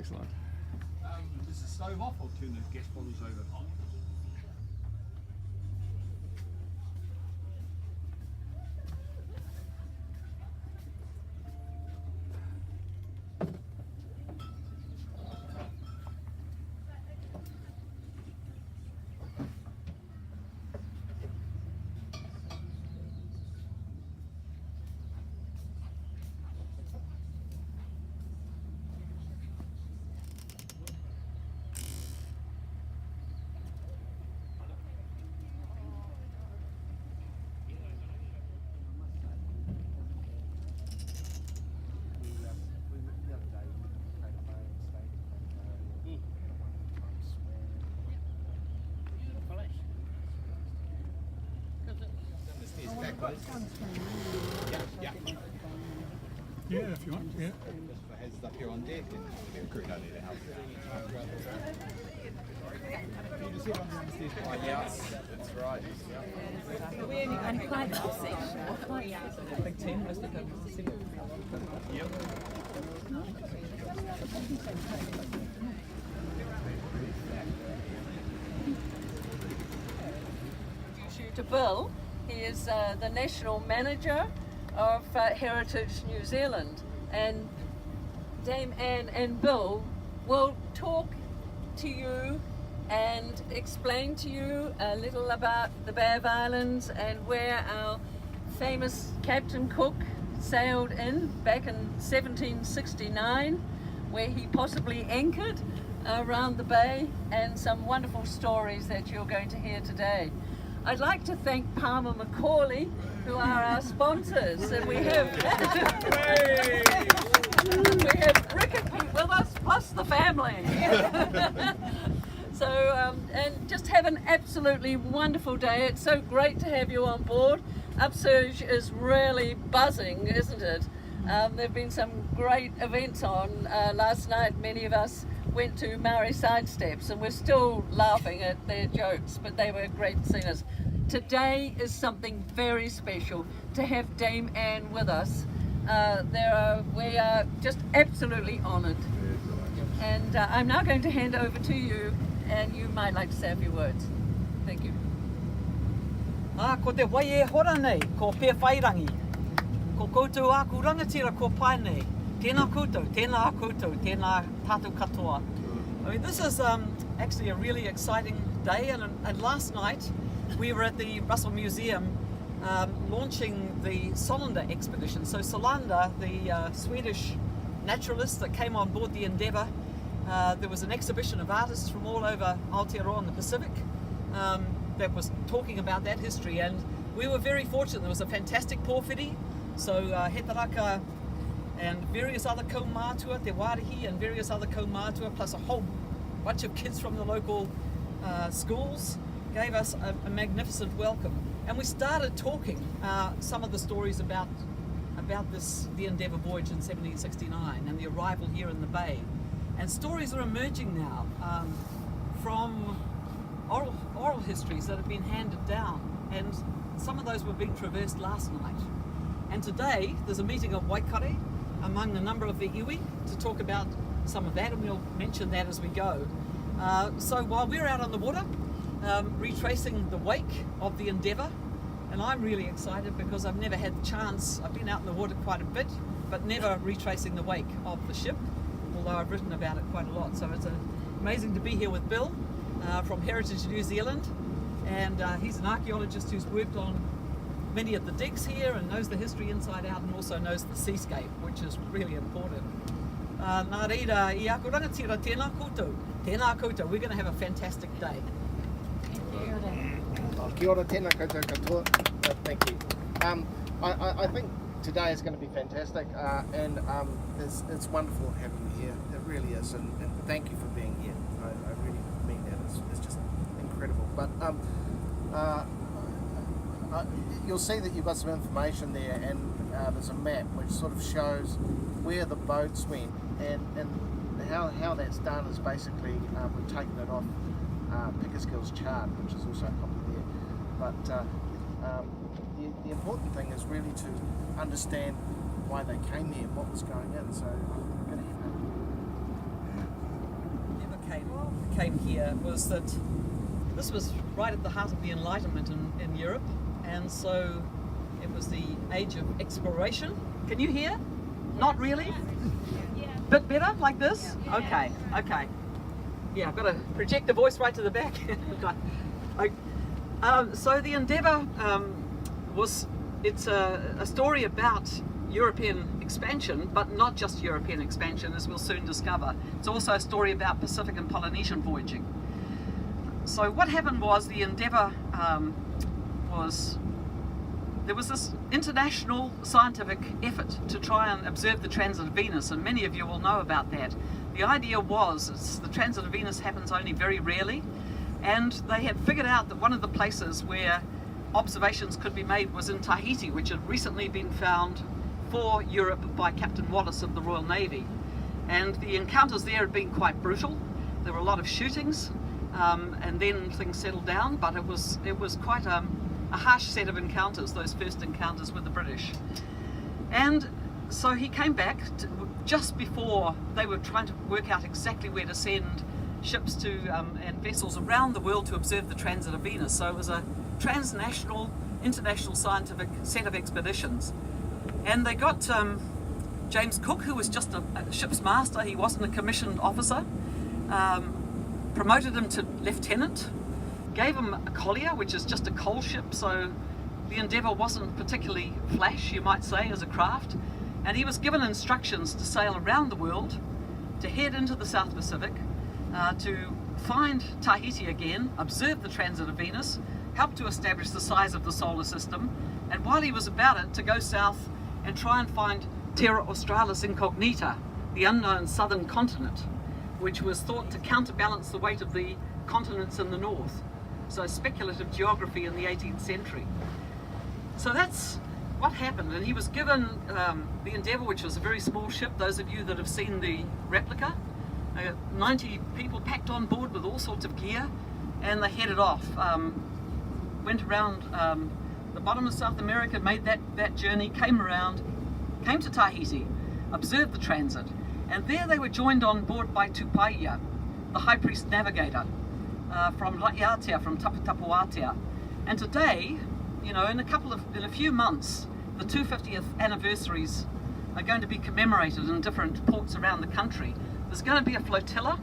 Excellent. Is the stove off or turn the gas bottles over? Yeah, if you want. Yeah. Heads up here on deck and it'd be a great idea to help. You just sit on the stairs. Oh, yeah, that's right. And private section. I think 10 must have come to the single. Yep. To Bill, he is the national manager of Heritage New Zealand, and Dame Anne and Bill will talk to you and explain to you a little about the Bay of Islands and where our famous Captain Cook sailed in back in 1769, where he possibly anchored around the bay, and some wonderful stories that you're going to hear today. I'd like to thank Palmer Macaulay, who are our sponsors, and we have Rick and Pete with us, plus the family. So, and just have an absolutely wonderful day. It's so great to have you on board. Upsurge is really buzzing, isn't it? There have been some great events on. Last night, many of us went to Maori Sidesteps, and we're still laughing at their jokes, but they were great singers. Today is something very special to have Dame Anne with us. We are just absolutely honoured. And I'm now going to hand over to you, and you might like to say a few words. Thank you. Ko te wai e hora nei, ko pia whairangi. Ko koutou aku rangatira ko pai nei. Tēnā koutou, tēnā koutou, tēnā tātou katoa. I mean, this is actually a really exciting day, and last night we were at the Russell Museum launching the Salmond expedition. So Salmond, the Swedish naturalist that came on board the Endeavour, there was an exhibition of artists from all over Aotearoa and the Pacific that was talking about that history, and we were very fortunate. There was a fantastic pōwhiri, so He Taraka and various other kaumātua, Te Wārihi and various other kaumātua, plus a whole bunch of kids from the local schools, gave us a magnificent welcome. And we started talking some of the stories about the Endeavour voyage in 1769 and the arrival here in the bay. And stories are emerging now from oral histories that have been handed down, and some of those were being traversed last night. And today there's a meeting of Waikare among a number of the iwi to talk about some of that, and we'll mention that as we go. So while we're out on the water retracing the wake of the Endeavour, and I'm really excited because I've never had the chance. I've been out in the water quite a bit, but never retracing the wake of the ship, although I've written about it quite a lot. So it's amazing to be here with Bill from Heritage New Zealand, and he's an archaeologist who's worked on many of the digs here and knows the history inside out, and also knows the seascape, which is really important. Nā reira, I ako rangatira, tēnā koutou. Tēnā koutou. We're going to have a fantastic day. Kia ora, tēnā koutou katoa. Thank you. I think today is going to be fantastic, and it's wonderful having you here. It really is, and thank you for being here. I really mean that. It's just incredible. But you'll see that you've got some information there, and there's a map which sort of shows where the boats went, and how that's done is basically we've taken it off Pickersgill's chart, which is also a copy there. But the important thing is really to understand why they came here, what was going in. So I'm going to came here was that this was right at the heart of the Enlightenment in Europe, and so it was the age of exploration. Can you hear? Not really? Bit better, like this? Okay, okay. Yeah, I've got to project the voice right to the back. So the Endeavour it's a story about European expansion, but not just European expansion, as we'll soon discover. It's also a story about Pacific and Polynesian voyaging. So what happened was the Endeavour there was this international scientific effort to try and observe the transit of Venus, and many of you will know about that. The idea was the transit of Venus happens only very rarely, and they had figured out that one of the places where observations could be made was in Tahiti, which had recently been found for Europe by Captain Wallis of the Royal Navy. And the encounters there had been quite brutal. There were a lot of shootings, and then things settled down, but it was quite a harsh set of encounters, those first encounters with the British. And so he came back just before they were trying to work out exactly where to send ships to and vessels around the world to observe the transit of Venus. So it was a transnational, international scientific set of expeditions. And they got James Cook, who was just a ship's master. He wasn't a commissioned officer. Promoted him to lieutenant. Gave him a collier, which is just a coal ship, so the Endeavour wasn't particularly flash, you might say, as a craft. And he was given instructions to sail around the world, to head into the South Pacific, to find Tahiti again, observe the transit of Venus, help to establish the size of the solar system, and while he was about it, to go south and try and find Terra Australis Incognita, the unknown southern continent, which was thought to counterbalance the weight of the continents in the north. So speculative geography in the 18th century. So that's what happened, and he was given the Endeavour, which was a very small ship. Those of you that have seen the replica, 90 people packed on board with all sorts of gear, and they headed off. Went around the bottom of South America, made that journey, came to Tahiti, observed the transit, and there they were joined on board by Tupaia, the high priest navigator, from Raiatea, from Taputapuatea. And today, in a few months, the 250th anniversaries are going to be commemorated in different ports around the country. There's going to be a flotilla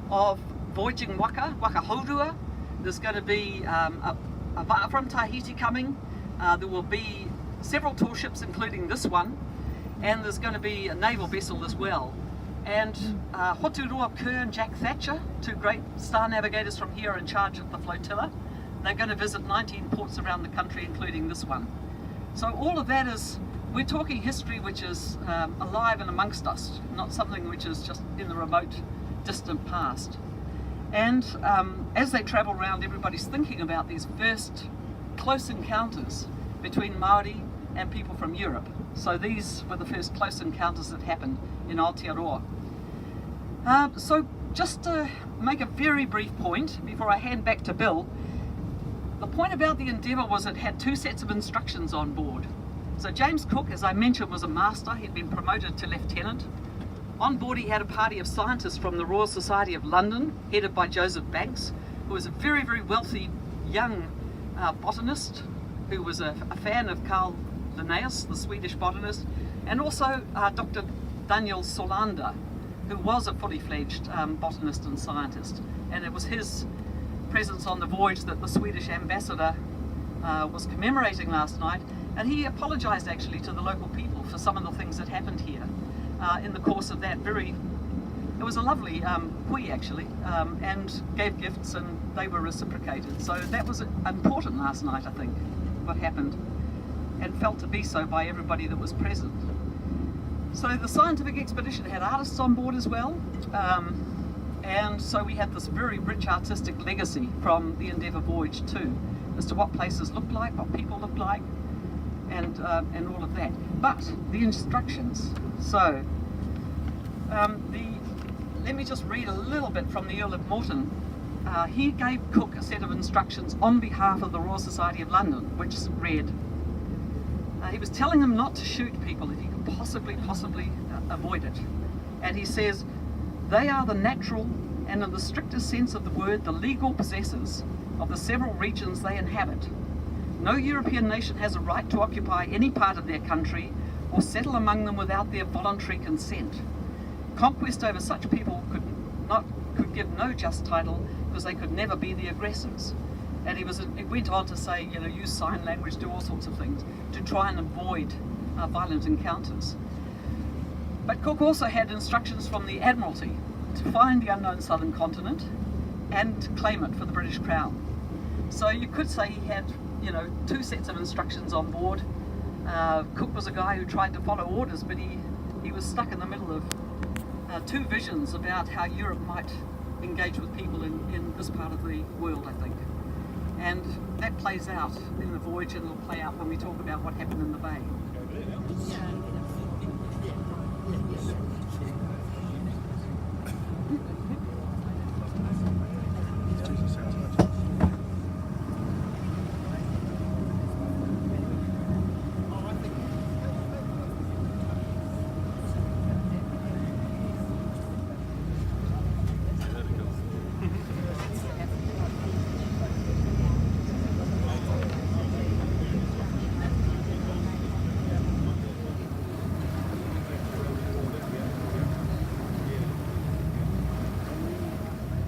of voyaging waka haurua. There's going to be a waka from Tahiti coming. There will be several tour ships, including this one, and there's going to be a naval vessel as well. And Hoturua Kerr and Jack Thatcher, two great star navigators from here, are in charge of the flotilla. They're going to visit 19 ports around the country, including this one. So all of that we're talking history which is alive and amongst us, not something which is just in the remote, distant past. And as they travel around, everybody's thinking about these first close encounters between Māori and people from Europe. So these were the first close encounters that happened in Aotearoa. So just to make a very brief point before I hand back to Bill, the point about the Endeavour was it had two sets of instructions on board. So James Cook, as I mentioned, was a master. He'd been promoted to lieutenant. On board he had a party of scientists from the Royal Society of London, headed by Joseph Banks, who was a very, very wealthy young botanist, who was a fan of Carl Linnaeus, the Swedish botanist, and also Dr. Daniel Solander, who was a fully fledged botanist and scientist. And it was his presence on the voyage that the Swedish ambassador was commemorating last night, and he apologised actually to the local people for some of the things that happened here in the course of that it was a lovely hui actually, and gave gifts and they were reciprocated. So that was important last night, I think, what happened, and felt to be so by everybody that was present. So the scientific expedition had artists on board as well, and so we had this very rich artistic legacy from the Endeavour voyage too, as to what places looked like, what people looked like, and all of that. But the instructions. So let me just read a little bit from the Earl of Morton. He gave Cook a set of instructions on behalf of the Royal Society of London, which read, he was telling them not to shoot people if he could possibly avoid it. And he says, they are the natural and in the strictest sense of the word, the legal possessors of the several regions they inhabit. No European nation has a right to occupy any part of their country or settle among them without their voluntary consent. Conquest over such people could give no just title, because they could never be the aggressors. And it went on to say, use sign language, do all sorts of things to try and avoid violent encounters. But Cook also had instructions from the Admiralty to find the unknown southern continent and to claim it for the British Crown. So you could say he had, two sets of instructions on board. Cook was a guy who tried to follow orders, but he was stuck in the middle of two visions about how Europe might engage with people in this part of the world, I think. And that plays out in the voyage, and it'll play out when we talk about what happened in the bay.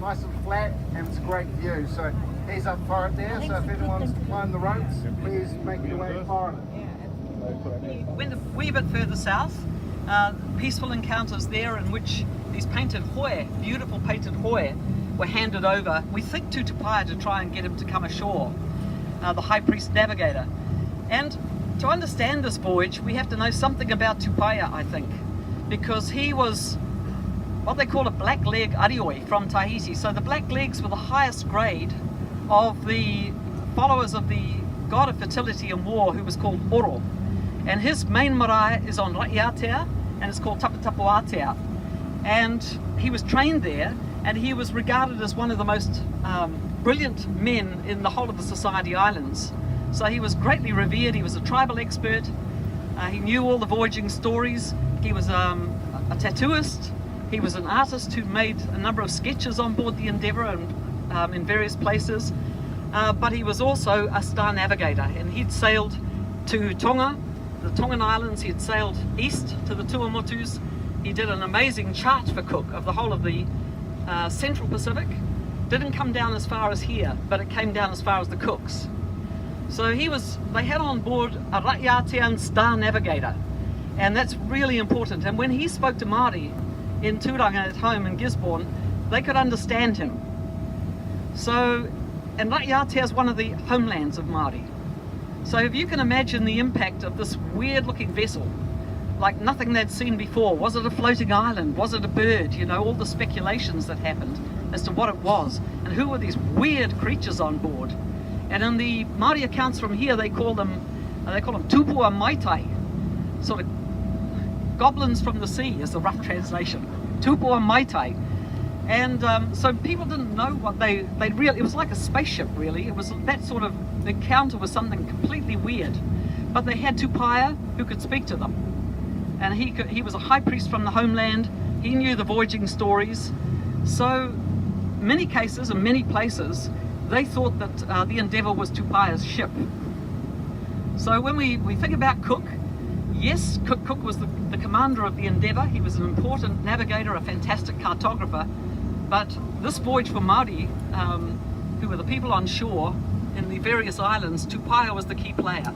Nice and flat, and it's a great view. So he's up for it there, so if anyone's climbed the ropes, please make your way for it. Went a wee bit further south, peaceful encounters there in which these painted hoi, beautiful painted hoi, were handed over, we think, to Tupaia to try and get him to come ashore, the high priest navigator. And to understand this voyage, we have to know something about Tupaia, I think, because he was what they call a black leg arioi from Tahiti. So the black legs were the highest grade of the followers of the god of fertility and war, who was called Oro. And his main marae is on Raiatea, and it's called Taputapuatea. And he was trained there, and he was regarded as one of the most brilliant men in the whole of the Society Islands. So he was greatly revered. He was a tribal expert. He knew all the voyaging stories. He was a tattooist. He was an artist who made a number of sketches on board the Endeavour and in various places. But he was also a star navigator, and he'd sailed to Tonga, the Tongan Islands. He'd sailed east to the Tuamotus. He did an amazing chart for Cook of the whole of the Central Pacific. Didn't come down as far as here, but it came down as far as the Cooks. So they had on board a Raiatean star navigator, and that's really important. And when he spoke to Māori in Turanga at home in Gisborne, they could understand him. So, and Raiatea is one of the homelands of Māori. So if you can imagine the impact of this weird looking vessel, like nothing they'd seen before. Was it a floating island? Was it a bird? All the speculations that happened as to what it was, and who were these weird creatures on board. And in the Māori accounts from here, they call them tupua maitai, sort of goblins from the sea is the rough translation. Tupua maitai. And so people didn't know what they really, it was like a spaceship really. It was that sort of encounter was something completely weird. But they had Tupaia who could speak to them. And he was a high priest from the homeland. He knew the voyaging stories. So many cases and many places, they thought that the Endeavour was Tupaia's ship. So when we think about Cook, yes, Cook was the commander of the Endeavour. He was an important navigator, a fantastic cartographer. But this voyage for Māori, who were the people on shore in the various islands, Tupaia was the key player.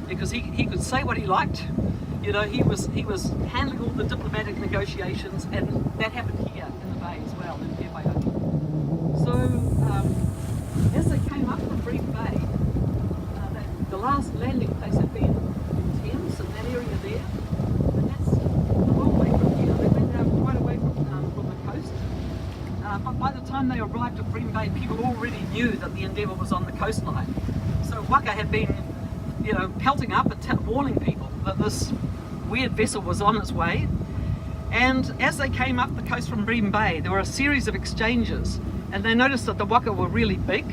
Because he could say what he liked. He was handling all the diplomatic negotiations, and that happened here in the bay as well, in Waiaki. So as they came up from Bream Bay, the last landing place had been in Thames, in that area there, and that's a long way from here. They went out quite away from the coast. But by the time they arrived at Bream Bay, people already knew that the Endeavour was on the coastline. So Waka had been, pelting up and warning people that this weird vessel was on its way. And as they came up the coast from Bream Bay, there were a series of exchanges, and they noticed that the waka were really big.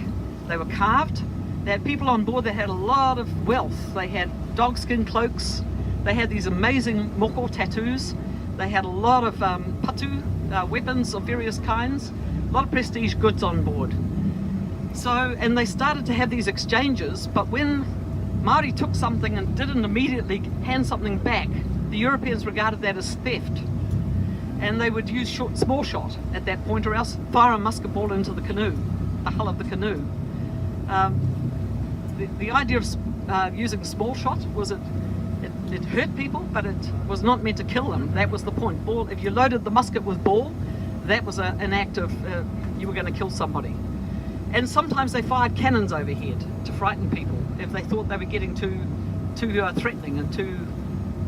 They were carved. They had people on board that had a lot of wealth. They had dogskin cloaks. They had these amazing moko tattoos. They had a lot of patu weapons of various kinds. lot of prestige goods on board. So, and they started to have these exchanges, but when Māori took something and didn't immediately hand something back, the Europeans regarded that as theft. And they would use small shot at that point, or else fire a musket ball into the canoe, the hull of the canoe. The idea of using small shot was it hurt people, but it was not meant to kill them. That was the point. Ball, if you loaded the musket with ball, that was an act of you were going to kill somebody. And sometimes they fired cannons overhead to frighten people if they thought they were getting too threatening and too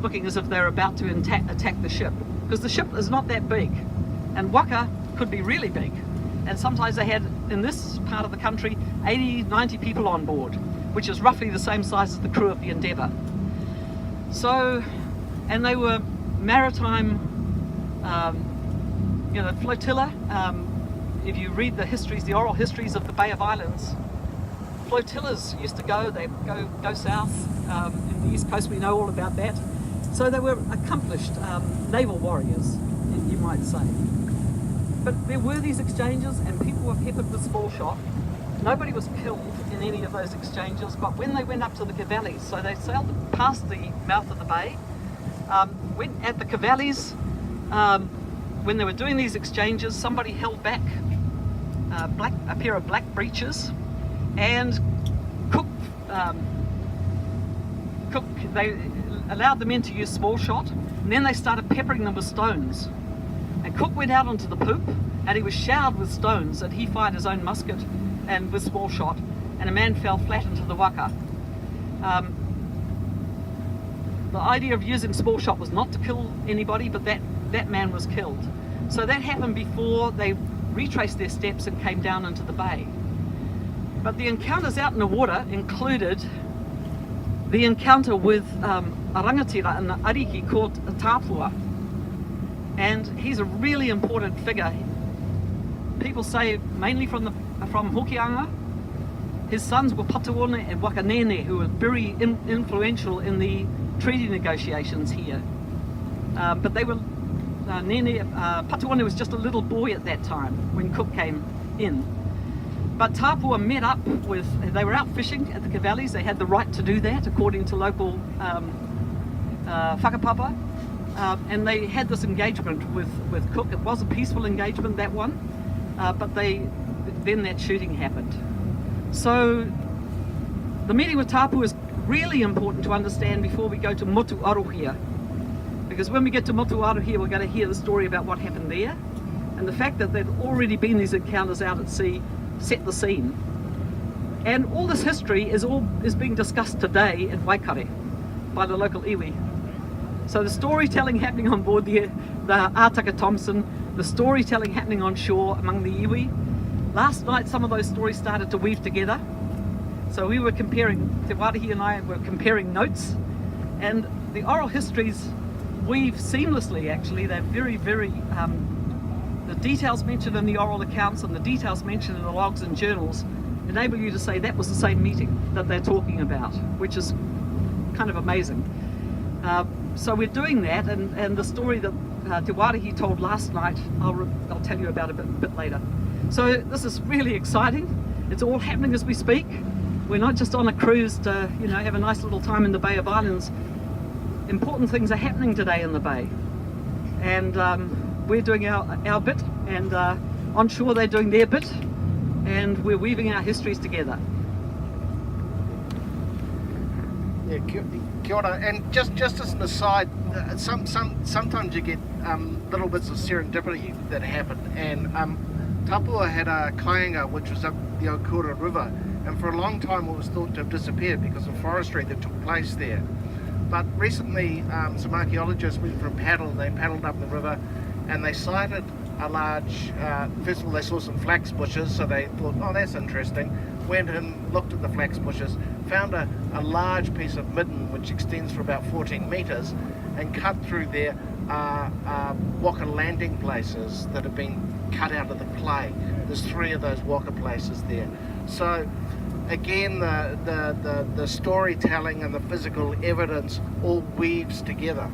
looking as if they're about to attack the ship. Because the ship is not that big, and waka could be really big. And sometimes they had, in this part of the country, 80, 90 people on board, which is roughly the same size as the crew of the Endeavour. So, and they were maritime, flotilla. If you read the histories, the oral histories of the Bay of Islands, flotillas used to go south. In the East Coast, we know all about that. So they were accomplished naval warriors, you might say. But there were these exchanges, and people were peppered with small shot. Nobody was killed in any of those exchanges, but when they went up to the Cavallies, so they sailed past the mouth of the bay, went at the Cavallies, when they were doing these exchanges, somebody held back a pair of black breeches, and they allowed the men to use small shot, and then they started peppering them with stones. And Cook went out onto the poop, and he was showered with stones, and he fired his own musket and with small shot, and a man fell flat into the waka. The idea of using small shot was not to kill anybody, but that man was killed. So that happened before they retraced their steps and came down into the bay. But the encounters out in the water included the encounter with a rangatira in the Ariki called Tāpua. And he's a really important figure. People say mainly from Hokianga. His sons were Patuone and Wakanene, who were very influential in the treaty negotiations here. But they were, Patuone was just a little boy at that time when Cook came in. But Tāpua met up with, they were out fishing at the Cavallies. They had the right to do that according to local whakapapa. And they had this engagement with Cook. It was a peaceful engagement, that one, but then that shooting happened. So the meeting with Tāpua is really important to understand before we go to Motu Arohia, because when we get to Motu Arohia, we're going to hear the story about what happened there, and the fact that there'd already been these encounters out at sea set the scene. And all this history is being discussed today in Waikare by the local iwi. So the storytelling happening on board the Ātaka Thompson, the storytelling happening on shore among the iwi. Last night some of those stories started to weave together. So we were comparing, Te Wārihi and I were comparing notes, and the oral histories weave seamlessly actually. They're very, very, the details mentioned in the oral accounts and the details mentioned in the logs and journals enable you to say that was the same meeting that they're talking about, which is kind of amazing. So we're doing that, and the story that Te Wārihi told last night, I'll tell you about a bit later. So this is really exciting. It's all happening as we speak. We're not just on a cruise to, have a nice little time in the Bay of Islands. Important things are happening today in the Bay, and we're doing our bit, and on shore they're doing their bit, and we're weaving our histories together. Yeah, kia ora. And just as an aside, sometimes you get little bits of serendipity that happen, and Tāpua had a kaianga which was up the Okura River, and for a long time it was thought to have disappeared because of forestry that took place there. But recently some archaeologists went for a paddle. They paddled up the river and they sighted a large, first of all they saw some flax bushes, so they thought, oh, that's interesting. Went and looked at the flax bushes, found a large piece of midden which extends for about 14 metres, and cut through there waka landing places that have been cut out of the clay. There's 3 of those waka places there. So again, the storytelling and the physical evidence all weaves together.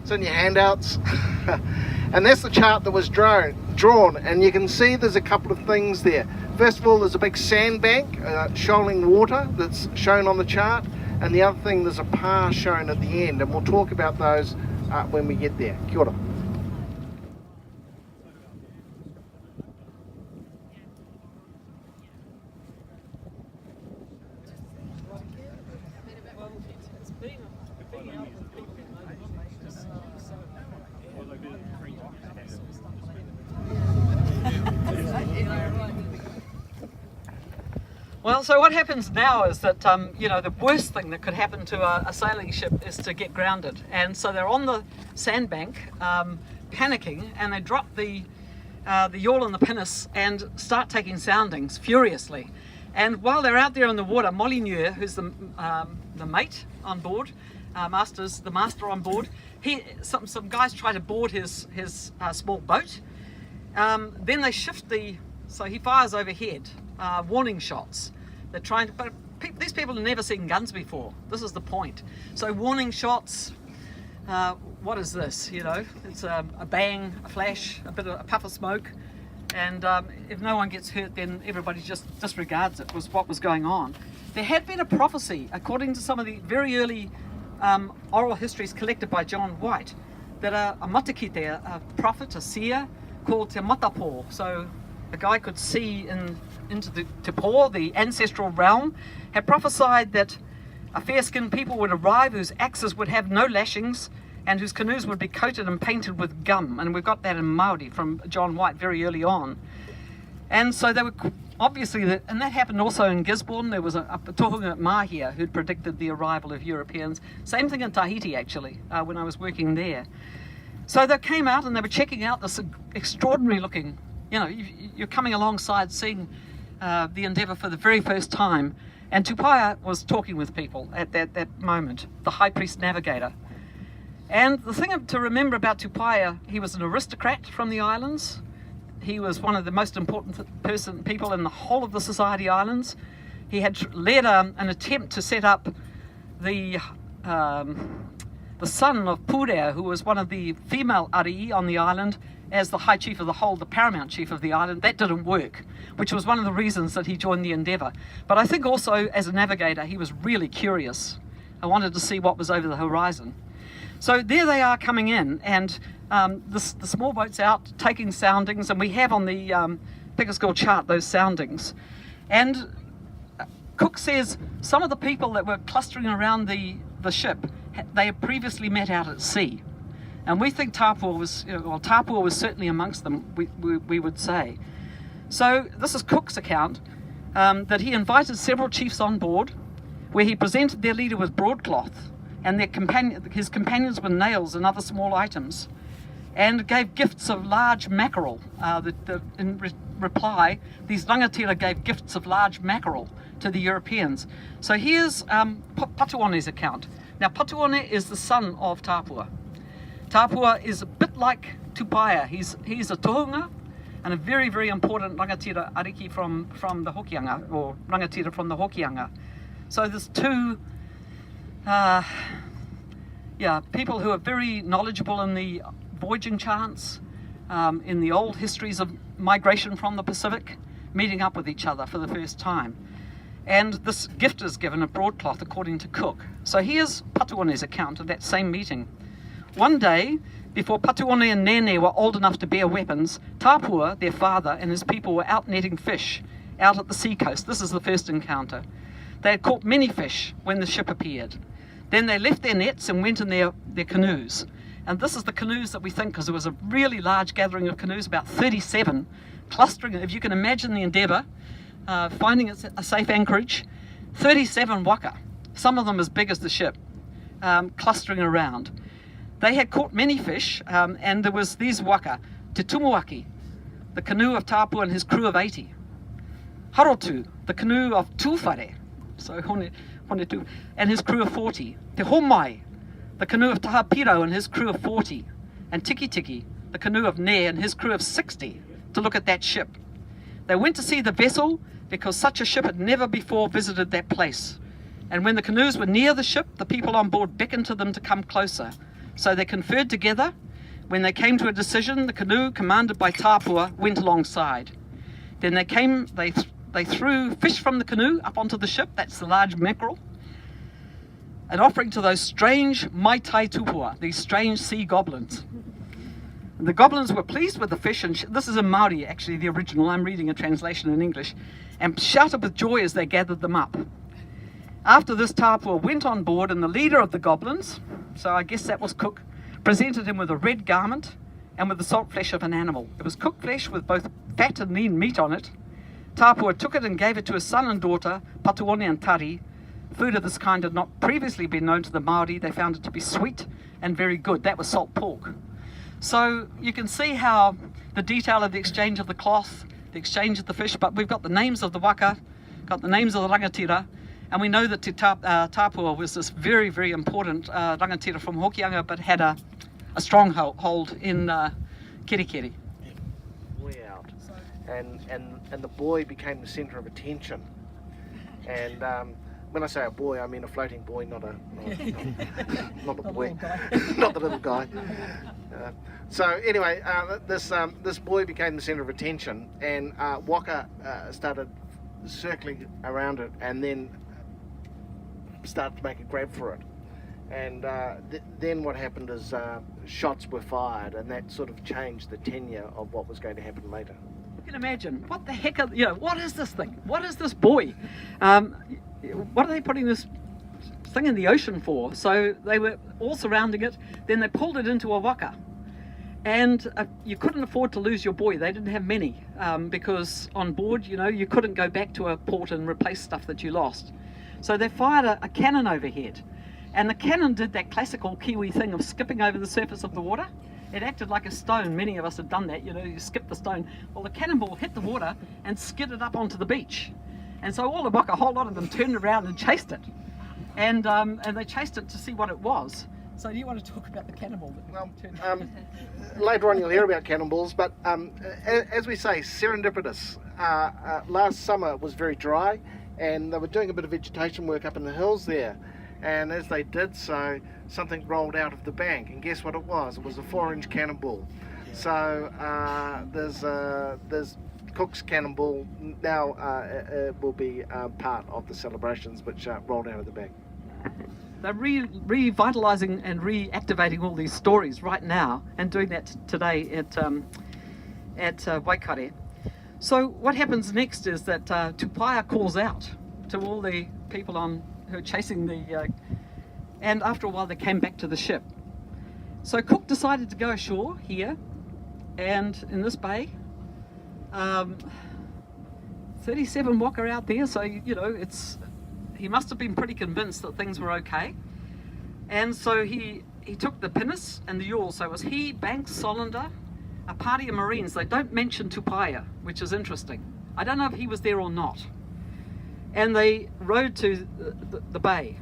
It's in your handouts. And that's the chart that was drawn, and you can see there's a couple of things there. First of all, there's a big sandbank, shoaling water that's shown on the chart, and the other thing, there's a pa shown at the end, and we'll talk about those when we get there. Kia ora. Well, so what happens now is that, the worst thing that could happen to a sailing ship is to get grounded. And so they're on the sandbank, panicking, and they drop the yawl and the pinnace and start taking soundings furiously. And while they're out there in the water, Molyneux, who's the mate on board, the master on board, some guys try to board his small boat. Then they shift so he fires overhead. Warning shots. They're trying to, but these people have never seen guns before. This is the point. So warning shots. What is this? It's a bang, a flash, a puff of smoke, and if no one gets hurt, then everybody just disregards it. Was what was going on. There had been a prophecy, according to some of the very early oral histories collected by John White, that a matakite, a prophet, a seer, called Te Matapo. So a guy could see into the Te Po, the ancestral realm, had prophesied that a fair-skinned people would arrive whose axes would have no lashings and whose canoes would be coated and painted with gum. And we've got that in Māori from John White very early on. And so they were obviously, and that happened also in Gisborne. There was a tohunga at Mahia who'd predicted the arrival of Europeans. Same thing in Tahiti, actually, when I was working there. So they came out and they were checking out this extraordinary looking, you're coming alongside seeing the Endeavour for the very first time, and Tupaia was talking with people at that moment, the High Priest Navigator. And the thing to remember about Tupaia, he was an aristocrat from the islands. He was one of the most important people in the whole of the Society Islands. He had led an attempt to set up the son of Pūrea, who was one of the female arii on the island, as the High Chief of the whole, the paramount chief of the island. That didn't work, which was one of the reasons that he joined the Endeavour. But I think also as a navigator, he was really curious. I wanted to see what was over the horizon. So there they are coming in, and the small boat's out taking soundings, and we have on the Pickersgill chart those soundings. And Cook says some of the people that were clustering around the ship, they had previously met out at sea. And we think Tapua was certainly amongst them, we would say. So this is Cook's account, that he invited several chiefs on board, where he presented their leader with broadcloth, and his companions with nails and other small items, and gave gifts of large mackerel. In reply, these rangatira gave gifts of large mackerel to the Europeans. So here's Patuone's account. Now Patuone is the son of Tapua. Tapua is a bit like Tupaia. He's a tohunga and a very, very important rangatira ariki from the Hokianga, or rangatira from the Hokianga. So there's two people who are very knowledgeable in the voyaging charts, in the old histories of migration from the Pacific, meeting up with each other for the first time. And this gift is given of broadcloth according to Cook. So here's Patuone's account of that same meeting. One day, before Patuone and Nene were old enough to bear weapons, Tapua, their father, and his people were out netting fish out at the seacoast. This is the first encounter. They had caught many fish when the ship appeared. Then they left their nets and went in their canoes. And this is the canoes that we think, because there was a really large gathering of canoes, about 37, clustering. If you can imagine the Endeavour finding a safe anchorage, 37 waka, some of them as big as the ship, clustering around. They had caught many fish, and there was these waka, Te Tumuaki, the canoe of Tapua and his crew of 80. Harotu, the canoe of Tūwhare, so Honetu, and his crew of 40. Te Homai, the canoe of Tahapiro and his crew of 40. And Tiki Tiki, the canoe of Ne and his crew of 60, to look at that ship. They went to see the vessel because such a ship had never before visited that place. And when the canoes were near the ship, the people on board beckoned to them to come closer. So they conferred together. When they came to a decision, the canoe commanded by Tāpua went alongside. Then they threw fish from the canoe up onto the ship, that's the large mackerel, an offering to those strange mai tai tupua, these strange sea goblins. And the goblins were pleased with the fish, and this is in Māori actually, the original, I'm reading a translation in English, and shouted with joy as they gathered them up. After this, Tāpua went on board, and the leader of the goblins, so I guess that was Cook, presented him with a red garment and with the salt flesh of an animal. It was cooked flesh with both fat and lean meat on it. Tāpua took it and gave it to his son and daughter, Patuone and Tari. Food of this kind had not previously been known to the Māori. They found it to be sweet and very good. That was salt pork. So you can see how the detail of the exchange of the cloth, the exchange of the fish, but we've got the names of the waka, got the names of the rangatira, and we know that Te Tāpua was this very, very important rangatira from Hokianga, but had a strong hold in Kerikeri. Way out. And the boy became the centre of attention. And when I say a boy, I mean a floating boy, not a boy, not the little guy. So anyway, this boy became the centre of attention, and Waka started circling around it, and then started to make a grab for it. And then what happened is shots were fired, and that sort of changed the tenure of what was going to happen later. You can imagine, what the heck, what is this thing? What is this buoy? What are they putting this thing in the ocean for? So they were all surrounding it, then they pulled it into a waka. And you couldn't afford to lose your buoy. They didn't have many because on board, you couldn't go back to a port and replace stuff that you lost. So they fired a cannon overhead. And the cannon did that classical Kiwi thing of skipping over the surface of the water. It acted like a stone. Many of us have done that, you skip the stone. Well, the cannonball hit the water and skidded up onto the beach. And so all the waka, a whole lot of them turned around and chased it. And they chased it to see what it was. So do you want to talk about the cannonball? Later on you'll hear about cannonballs, but as we say, serendipitous. Last summer it was very dry, and they were doing a bit of vegetation work up in the hills there. And as they did so, something rolled out of the bank, and guess what it was? It was a 4-inch cannonball. So there's Cook's cannonball now will be part of the celebrations which rolled out of the bank. They're revitalising and reactivating all these stories right now, and doing that today at Waikare. So what happens next is that Tupaia calls out to all the people who are chasing and after a while they came back to the ship. So Cook decided to go ashore here, and in this bay, 37 waka out there, so he must have been pretty convinced that things were okay. And so he took the pinnace and the yawl. So it was he, Banks, Solander, a party of Marines. They don't mention Tupaia, which is interesting. I don't know if he was there or not. And they rowed to the bay.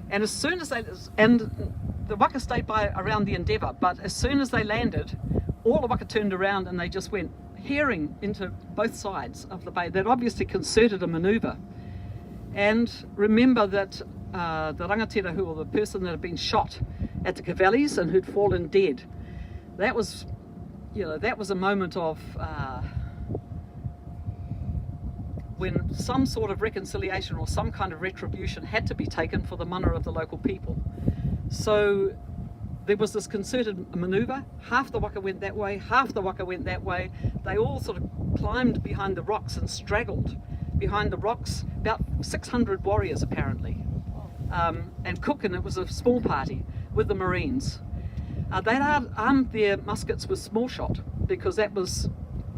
And as soon as the waka stayed by around the Endeavour, but as soon as they landed, all the waka turned around and they just went herring into both sides of the bay. They'd obviously concerted a manoeuvre. And remember that the rangatira, or the person that had been shot at the Cavallis and who'd fallen dead, that was a moment of when some sort of reconciliation or some kind of retribution had to be taken for the mana of the local people. So there was this concerted manoeuvre. Half the waka went that way, half the waka went that way. They all sort of climbed behind the rocks and straggled behind the rocks, about 600 warriors apparently. And Cook, and it was a small party with the Marines. They armed their muskets with small shot because that was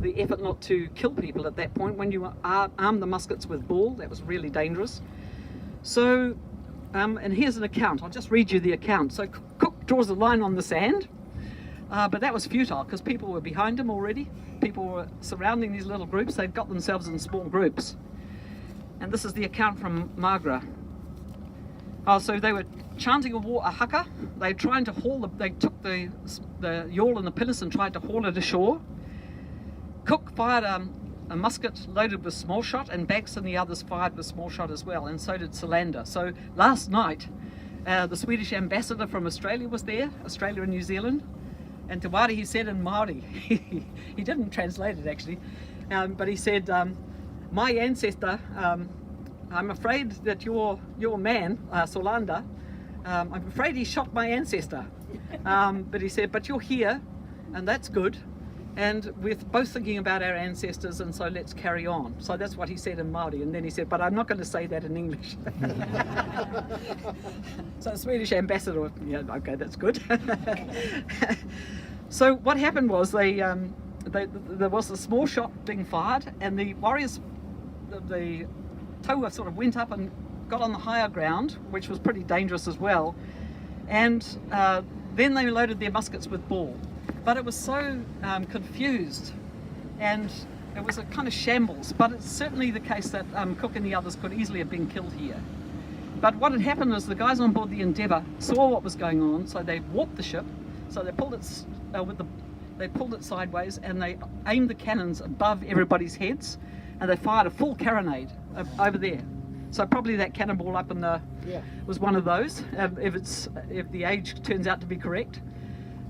the effort not to kill people at that point. When you arm the muskets with ball, that was really dangerous. So, and here's an account. I'll just read you the account. So Cook draws a line on the sand, but that was futile because people were behind him already. People were surrounding these little groups. They'd got themselves in small groups. And this is the account from Margaret. So they were chanting a haka. They took the yawl and the pinnace and tried to haul it ashore. Cook fired a musket loaded with small shot, and Banks and the others fired with small shot as well, and so did Solander. So last night, The Swedish ambassador from Australia was there, Australia and New Zealand. And Te Wāri, he said in Māori, he didn't translate it actually, but he said, my ancestor, I'm afraid that your man, Solanda, I'm afraid he shot my ancestor. But he said, but you're here, and that's good. And we're both thinking about our ancestors, and so let's carry on. So that's what he said in Māori. And then he said, but I'm not going to say that in English. So the Swedish ambassador, yeah, okay, that's good. So what happened was there was a small shot being fired, and the warriors, the taua sort of went up and got on the higher ground, which was pretty dangerous as well. And then they loaded their muskets with ball. But it was so confused, and it was a kind of shambles. But it's certainly the case that Cook and the others could easily have been killed here. But what had happened is the guys on board the Endeavour saw what was going on, so they warped the ship. So they pulled it sideways, and they aimed the cannons above everybody's heads, and they fired a full carronade over there. So probably that cannonball up in the was one of those, if the age turns out to be correct.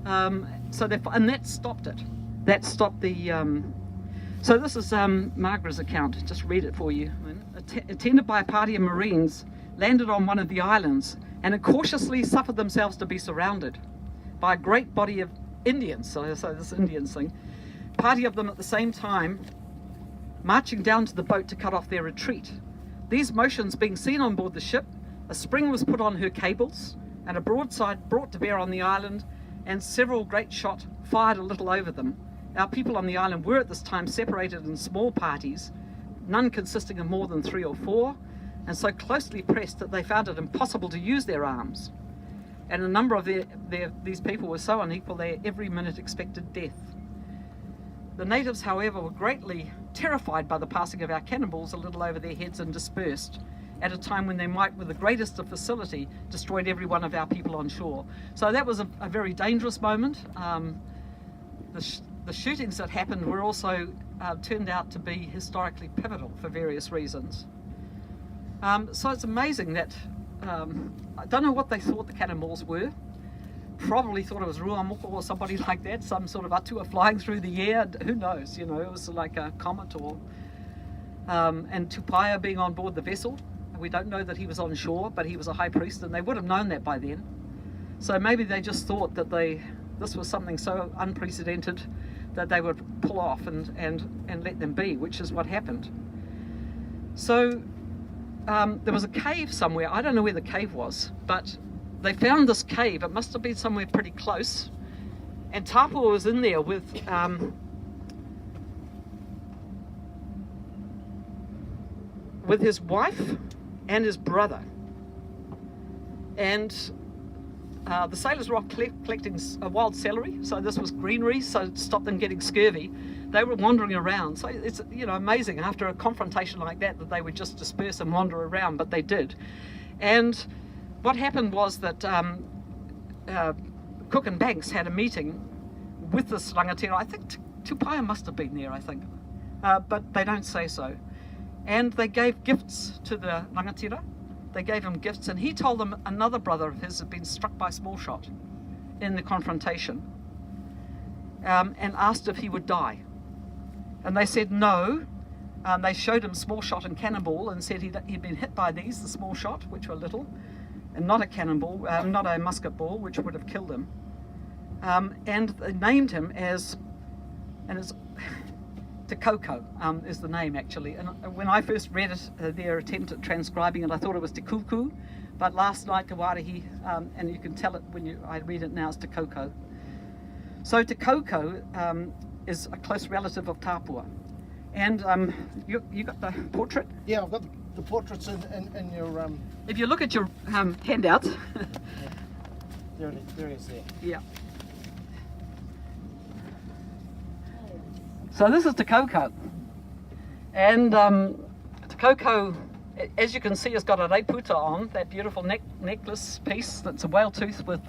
And that stopped it. That stopped the. So this is Margaret's account. Just read it for you. Attended by a party of Marines, landed on one of the islands, and incautiously suffered themselves to be surrounded by a great body of Indians. So this Indians thing, party of them at the same time, marching down to the boat to cut off their retreat. These motions being seen on board the ship, a spring was put on her cables, and a broadside brought to bear on the island, and several great shot fired a little over them. Our people on the island were at this time separated in small parties, none consisting of more than 3 or 4, and so closely pressed that they found it impossible to use their arms. And a number of these people were so unequal they every minute expected death. The natives, however, were greatly terrified by the passing of our cannonballs a little over their heads and dispersed, at a time when they might, with the greatest of facility, destroyed every one of our people on shore. So that was a very dangerous moment. The shootings that happened were also turned out to be historically pivotal for various reasons. So it's amazing that, I don't know what they thought the cannonballs were. Probably thought it was Ruamoko or somebody like that, some sort of atua flying through the air, who knows, it was like a comet or... and Tupaia being on board the vessel. We don't know that he was on shore, but he was a high priest, and they would have known that by then. So maybe they just thought that this was something so unprecedented that they would pull off and let them be, which is what happened. So there was a cave somewhere. I don't know where the cave was, but they found this cave. It must have been somewhere pretty close. And Tapua was in there with his wife and his brother. And the sailors were off collecting wild celery, so this was greenery, so to stop them getting scurvy. They were wandering around. So it's amazing after a confrontation like that they would just disperse and wander around, but they did. And what happened was that Cook and Banks had a meeting with this rangatira. I think Tupaia must have been there, I think, but they don't say so. And they gave gifts to the rangatira. They gave him gifts, and he told them another brother of his had been struck by small shot in the confrontation, and asked if he would die. And they said no. They showed him small shot and cannonball and said he'd been hit by these, the small shot, which were little, and not a cannonball, not a musket ball, which would have killed him. And they named him as, and it's Te Koko is the name actually. And when I first read it, their attempt at transcribing it, I thought it was Te Kuku, but last night Te Wārahi, and you can tell it when I read it now, it's Te Koko. So Te Koko is a close relative of Tapua. And you got the portrait? Yeah, I've got the portraits in your... If you look at your handouts. There it is there. Yeah. So this is Te Koko. And Te Koko, as you can see, has got a reiputa on, that beautiful necklace piece that's a whale tooth with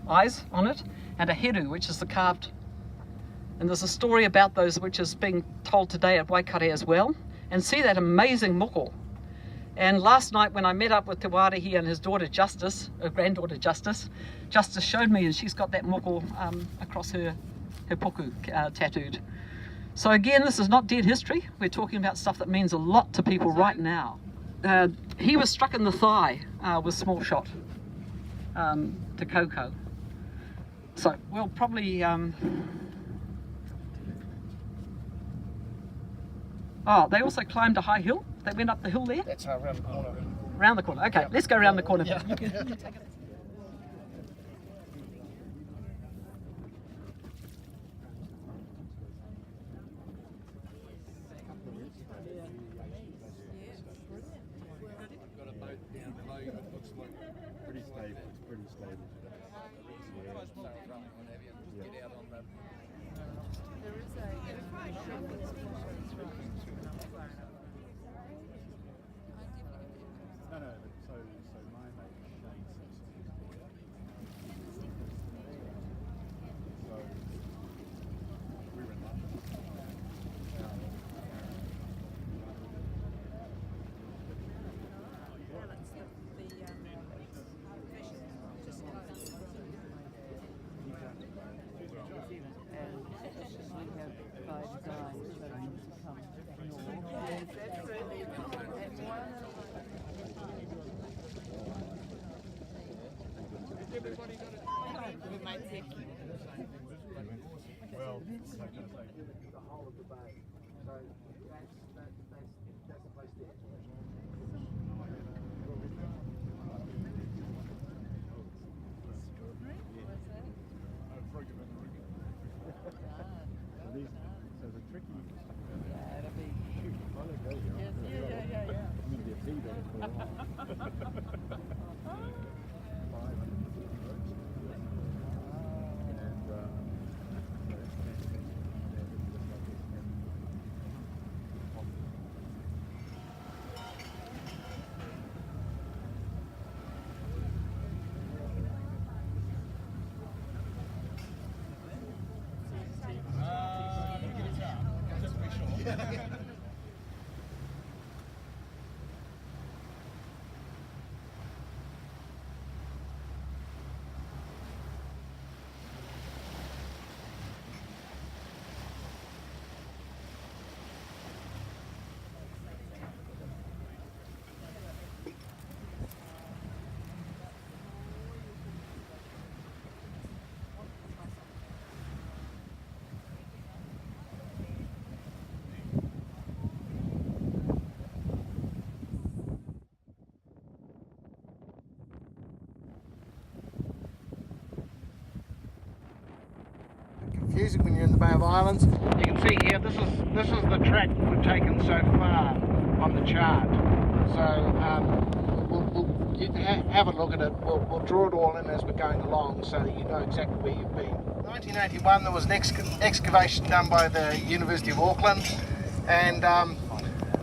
eyes on it, and a heru, which is the carved. And there's a story about those which is being told today at Waikare as well. And see that amazing moko. And last night when I met up with Te Wārehi and his daughter Justice, her granddaughter Justice showed me, and she's got that moko across her puku tattooed. So again, this is not dead history. We're talking about stuff that means a lot to people right now. He was struck in the thigh with small shot to Koko. So we'll probably... Oh, they also climbed a high hill. They went up the hill there. That's around the corner. Round the corner. Okay, let's go around the corner. Yeah. Pretty stable. It's pretty stable today. No, so my mate Shane Simpson is here. So we were in London. Well, The whole of the bay. So that's the place there. So the tricky. Yeah, it'll be... I'm going to go here. Yeah. I'm going to be a tea there for a while. 550 votes. And so it's confusing when you're in the Bay of Islands. You can see here, this is the track we've taken so far on the chart. So we'll have a look at it. We'll draw it all in as we're going along so that you know exactly where you've been. 1981 there was an excavation done by the University of Auckland, and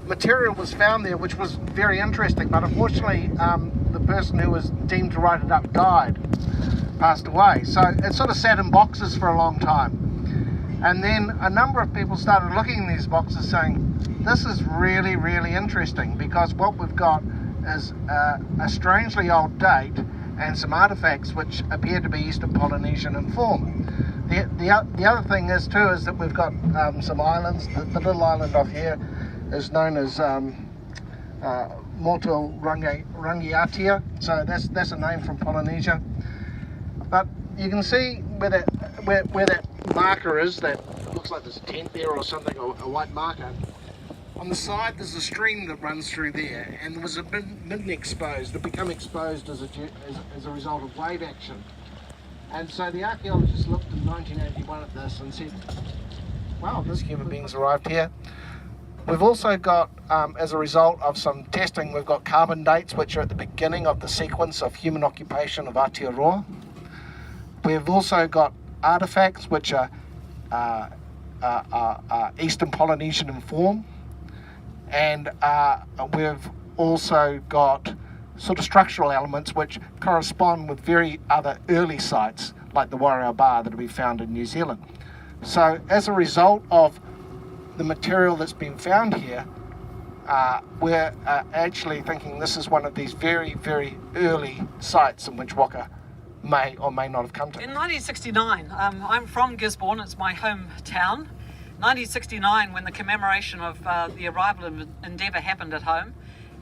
material was found there which was very interesting, but unfortunately the person who was deemed to write it up passed away. So it sort of sat in boxes for a long time. And then a number of people started looking in these boxes saying, this is really, really interesting, because what we've got is a strangely old date and some artifacts which appear to be Eastern Polynesian in form. The other thing is too is that we've got some islands. The little island off here is known as Moto Rangiatia, so that's a name from Polynesia. But you can see where that marker is, that looks like there's a tent there or something, or a white marker. On the side there's a stream that runs through there, and there was a been exposed. It became exposed as a result of wave action. And so the archaeologists looked in 1981 at this and said, wow, these human beings arrived here. We've also got, as a result of some testing, we've got carbon dates which are at the beginning of the sequence of human occupation of Aotearoa. We've also got artifacts which are Eastern Polynesian in form, and we've also got sort of structural elements which correspond with very other early sites like the Warrior Bar that have been found in New Zealand. So as a result of the material that's been found here, we're actually thinking this is one of these very, very early sites in which waka may or may not have come to. In 1969, I'm from Gisborne, it's my hometown. 1969, when the commemoration of the arrival of Endeavour happened at home,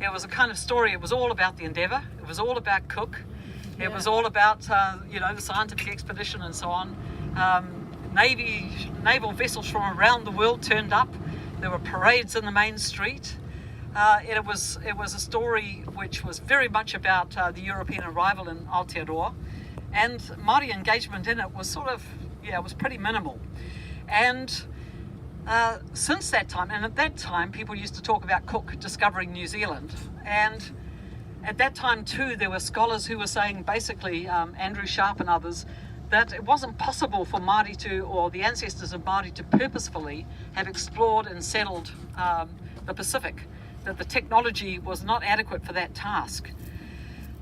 it was a kind of story. It was all about the Endeavour. It was all about Cook. It was all about the scientific expedition and so on. Naval vessels from around the world turned up. There were parades in the main street. It was a story which was very much about the European arrival in Aotearoa, and Māori engagement in it was it was pretty minimal. And since that time, and at that time people used to talk about Cook discovering New Zealand, and at that time too there were scholars who were saying, basically Andrew Sharp and others, that it wasn't possible for Māori or the ancestors of Māori to purposefully have explored and settled the Pacific, that the technology was not adequate for that task.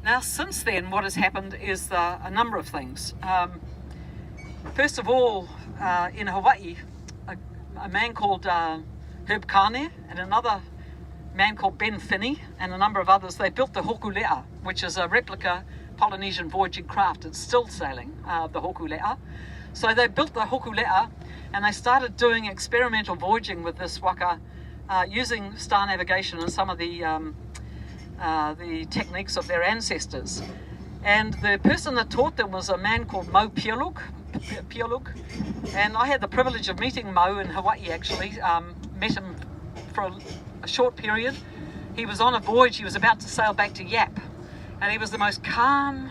Now since then what has happened is a number of things. First of all, in Hawaii, a man called Herb Kane and another man called Ben Finney and a number of others, they built the Hokulea, which is a replica Polynesian voyaging craft. It's still sailing, the Hokulea. So they built the Hokulea and they started doing experimental voyaging with this waka, using star navigation and some of the techniques of their ancestors. And the person that taught them was a man called Mo Pialuk, and I had the privilege of meeting Mo in Hawaii actually. Met him for a short period. He was on a voyage, he was about to sail back to Yap, and he was the most calm,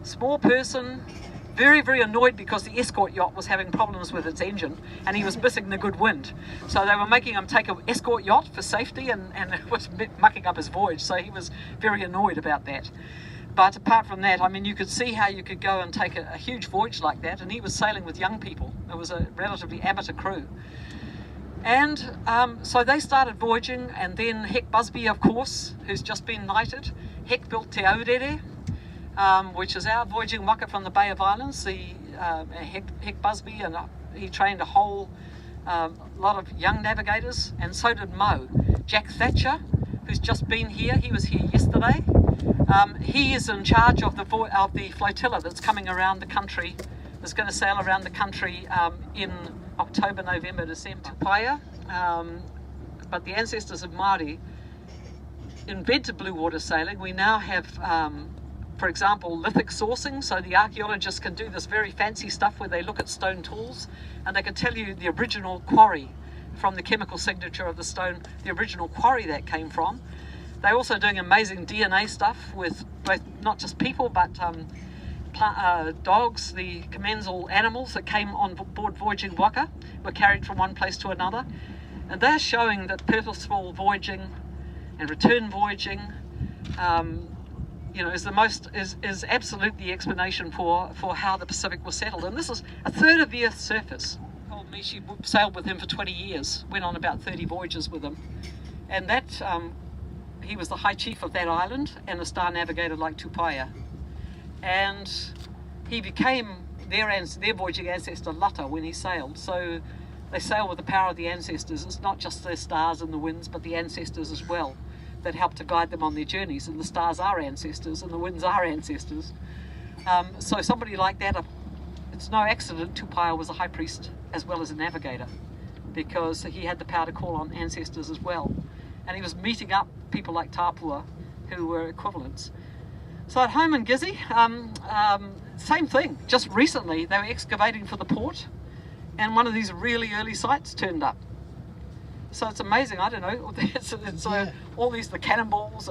small person, very, very annoyed because the escort yacht was having problems with its engine and he was missing the good wind. So they were making him take an escort yacht for safety, and it was mucking up his voyage, so he was very annoyed about that. But apart from that, I mean, you could see how you could go and take a huge voyage like that, and he was sailing with young people. It was a relatively amateur crew. And so they started voyaging, and then Heck Busby, of course, who's just been knighted. Heck built Te Aurere, which is our voyaging waka from the Bay of Islands. Heck Busby, and he trained a whole lot of young navigators, and so did Mo. Jack Thatcher, who's just been here, he was here yesterday. He is in charge of the flotilla that's coming around the country, that's going to sail around the country in October, November, December. Paia, but the ancestors of Māori invented blue water sailing. We now have, for example, lithic sourcing, so the archaeologists can do this very fancy stuff where they look at stone tools and they can tell you the original quarry from the chemical signature of the stone, the original quarry that came from. They're also doing amazing DNA stuff with both, not just people, but dogs, the commensal animals that came on board voyaging waka, were carried from one place to another. And they're showing that purposeful voyaging and return voyaging is absolutely the explanation for how the Pacific was settled. And this is a third of the Earth's surface. She told me she sailed with him for 20 years, went on about 30 voyages with him. And that he was the high chief of that island and a star navigator like Tupaia. And he became their voyaging ancestor Lata when he sailed. So they sail with the power of the ancestors. It's not just the stars and the winds, but the ancestors as well that help to guide them on their journeys. And the stars are ancestors and the winds are ancestors. So somebody like that, it's no accident Tupaia was a high priest as well as a navigator, because he had the power to call on ancestors as well. And he was meeting up people like Tāpua who were equivalents. So at home in Gizzy, same thing. Just recently they were excavating for the port and one of these really early sites turned up. So it's amazing, I don't know, all these, the cannonballs,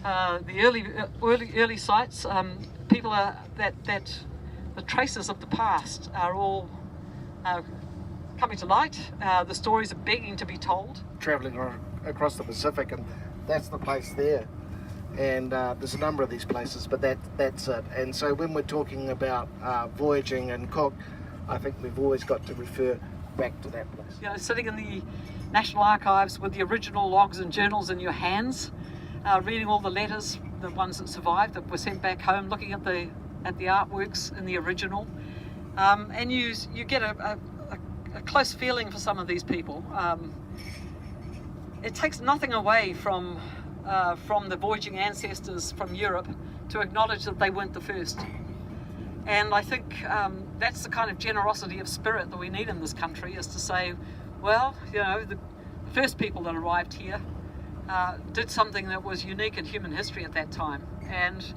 the early sites, people are, that the traces of the past are all coming to light. The stories are begging to be told. Travelling across the Pacific, and that's the place there. And there's a number of these places, but that's it. And so when we're talking about voyaging and Cook, I think we've always got to refer back to that place. You know, sitting in the National Archives with the original logs and journals in your hands, reading all the letters, the ones that survived that were sent back home, looking at the artworks in the original, and you get a close feeling for some of these people. it takes nothing away from the voyaging ancestors from Europe to acknowledge that they weren't the first. And I think that's the kind of generosity of spirit that we need in this country, is to say, well, you know, the first people that arrived here did something that was unique in human history at that time, and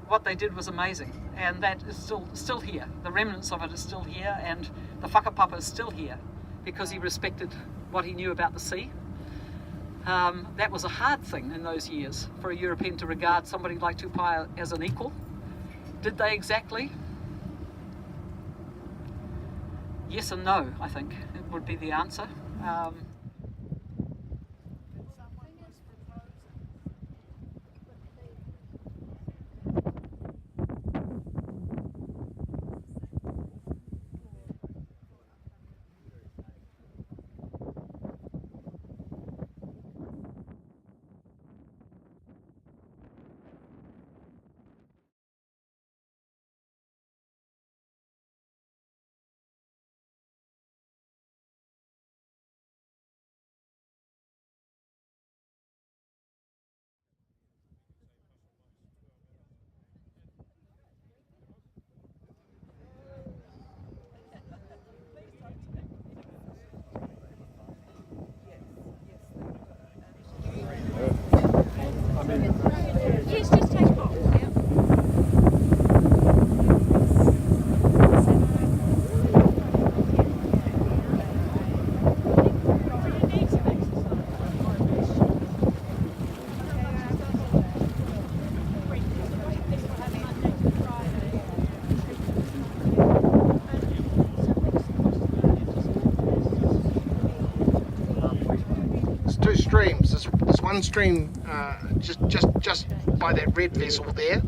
what they did was amazing, and that is still here. The remnants of it is still here, and the whakapapa is still here because he respected what he knew about the sea. That was a hard thing in those years for a European to regard somebody like Tupaia as an equal. Did they exactly? Yes and no, I think it would be the answer. Yes, just take it off. Yeah. There's two streams. There's one stream just by that red vessel there,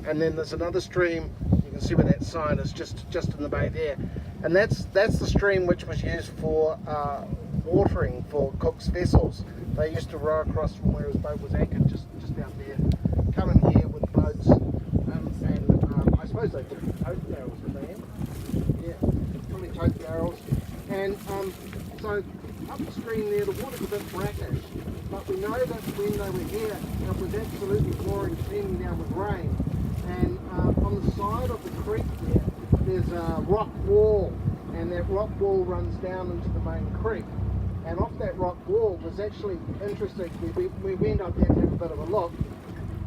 and then there's another stream. You can see where that sign is, just in the bay there, and that's the stream which was used for watering for Cook's vessels. They used to row across from where his boat was anchored, just out there, come in here with boats, and I suppose they took tote barrels with them. Yeah, probably tote barrels, and so upstream there the water's a bit brackish, but we know that when they were here it was absolutely pouring, streaming down with rain, and on the side of the creek there's a rock wall, and that rock wall runs down into the main creek, and off that rock wall was actually interesting. We went up there to have a bit of a look,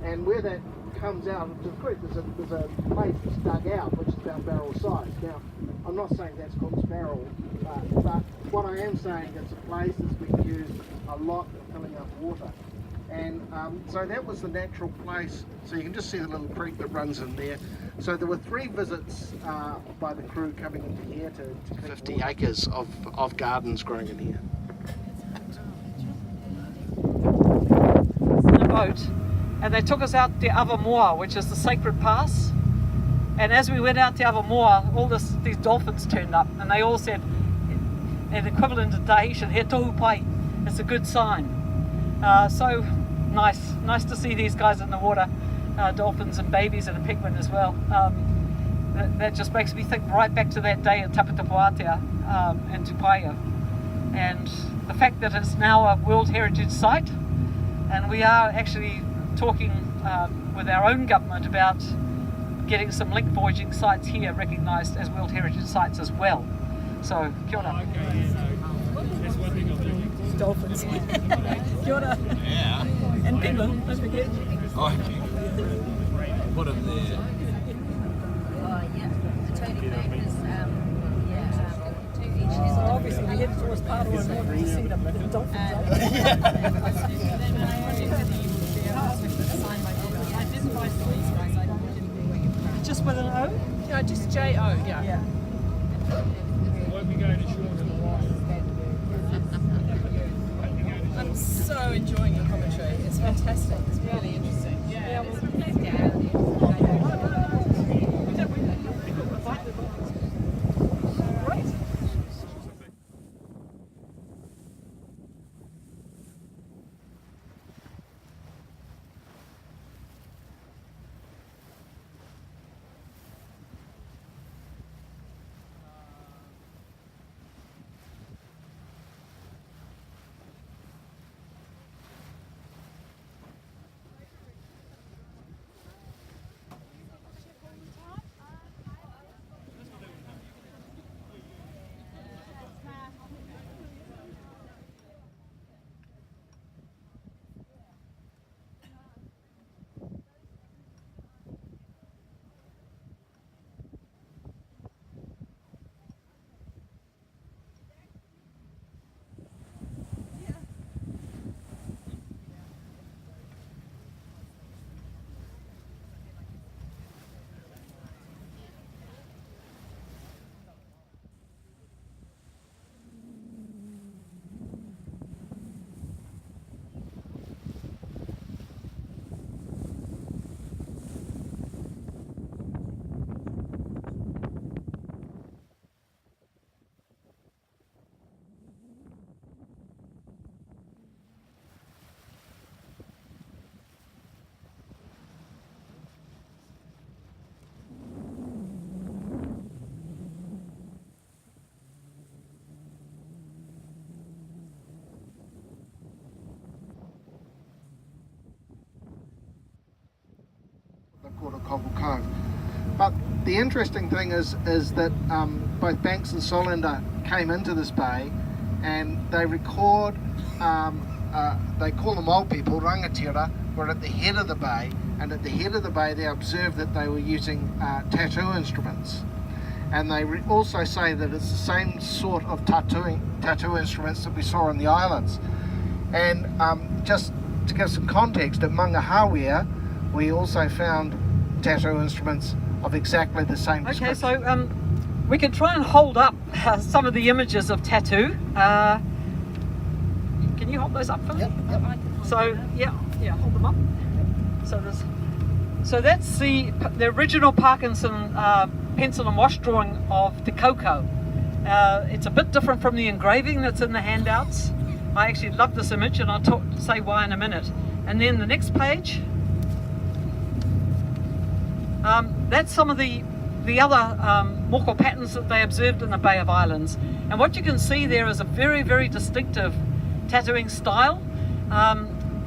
and where that comes out into the creek there's a place that's dug out which is about barrel size. Now I'm not saying that's Cook's barrel, but what I am saying is a place that's been used a lot for filling up water, and so that was the natural place. So you can just see the little creek that runs in there. So there were 3 visits by the crew coming into here to 50 water. Acres of gardens growing in here. In a boat, and they took us out to Avamoa, which is the sacred pass. And as we went out to Avamoa, all these dolphins turned up, and they all said, an equivalent in Tahitian, he tohu pai, it's a good sign. So nice to see these guys in the water, dolphins and babies and a penguin as well. That just makes me think right back to that day at Taputapuatea in Tupaia, and the fact that it's now a World Heritage Site, and we are actually talking with our own government about getting some link voyaging sites here recognised as World Heritage Sites as well. So, kia ora. That's one thing I'll do. Dolphins. Kia ora. Yeah. And penguin, don't forget. Oh, put them there. Oh, yeah. The Tony Baker's, two each. Oh, obviously, we headed towards Paroa in order to see the dolphins. Just with an O? Yeah, just J-O, yeah. Yeah. Won't be going ashore in a while. I'm so enjoying your commentary. It's fantastic. It's really interesting. Yeah. Cockle Cove. But the interesting thing is that both Banks and Solander came into this bay, and they record, they call them old people, rangatira, were at the head of the bay, and at the head of the bay they observed that they were using tattoo instruments. And they also say that it's the same sort of tattoo instruments that we saw on the islands. And just to give some context, at Mangahawea we also found tattoo instruments of exactly the same description. Okay, so we can try and hold up some of the images of tattoo. Can you hold those up for me? Yep. So yeah, hold them up. So that's the original Parkinson pencil and wash drawing of Te Koko. It's a bit different from the engraving that's in the handouts. I actually love this image, and I'll say why in a minute. And then the next page, that's some of the other moko patterns that they observed in the Bay of Islands. And what you can see there is a very, very distinctive tattooing style,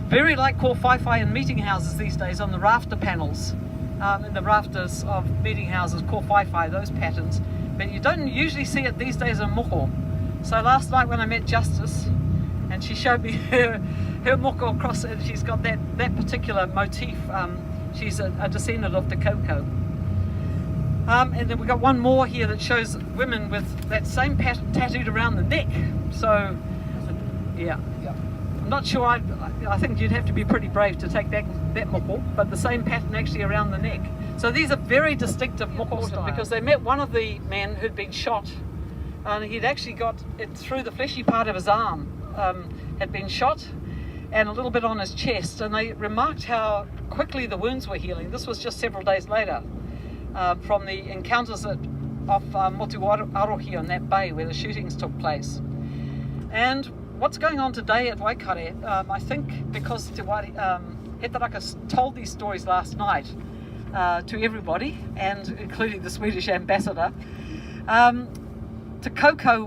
very like ko whaiwhai in meeting houses these days on the rafter panels, in the rafters of meeting houses, ko whaiwhai, those patterns. But you don't usually see it these days in moko. So last night when I met Justice, and she showed me her moko across it, she's got that particular motif. She's a descendant of Te Koko. And then we've got one more here that shows women with that same pattern tattooed around the neck. So, yeah. I'm not sure, I think you'd have to be pretty brave to take that moko, but the same pattern actually around the neck. So these are very distinctive moko style, because they met one of the men who'd been shot, and he'd actually got it through the fleshy part of his arm, had been shot, and a little bit on his chest, and they remarked how quickly the wounds were healing. This was just several days later, from the encounters off Motuarohi on that bay where the shootings took place. And what's going on today at Waikare, I think because Te Hetaraka told these stories last night to everybody, and including the Swedish ambassador, Te Koko,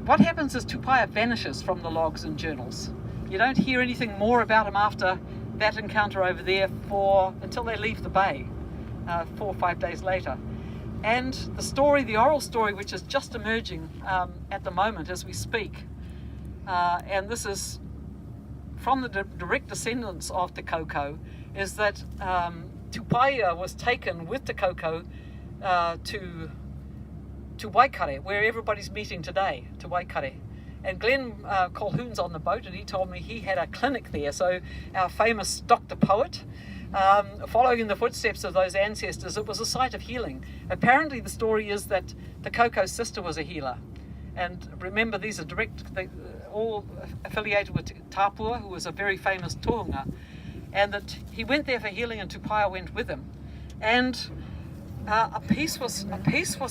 what happens is Tupaia vanishes from the logs and journals. You don't hear anything more about him after that encounter over there until they leave the bay 4 or 5 days later. And the oral story, which is just emerging at the moment as we speak, and this is from the direct descendants of Te Koko, is that Tupaia was taken with Te Koko to Waikare, where everybody's meeting today, to Waikare. And Glenn Colquhoun's on the boat, and he told me he had a clinic there. So our famous Dr. Poet, following in the footsteps of those ancestors, it was a site of healing. Apparently the story is that Te Koko's sister was a healer. And remember, these are all affiliated with Tapua, who was a very famous tohunga. And that he went there for healing, and Tupaia went with him. And a peace was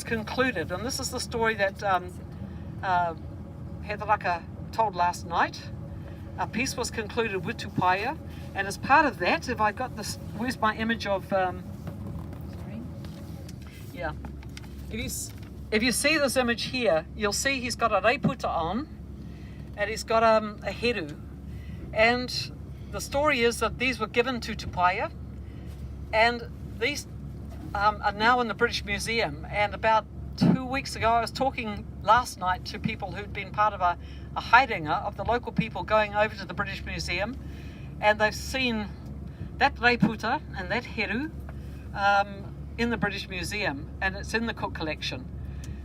concluded, and this is the story that Hetaraka told last night. A peace was concluded with Tupaia, and as part of that, have I got this? Where's my image of? Sorry. Yeah. If you see this image here, you'll see he's got a reiputa on, and he's got a heru, and the story is that these were given to Tupaia, and these are now in the British Museum. And about 2 weeks ago, I was talking last night to people who'd been part of a haerenga of the local people going over to the British Museum, and they've seen that reiputa and that heru in the British Museum, and it's in the Cook collection.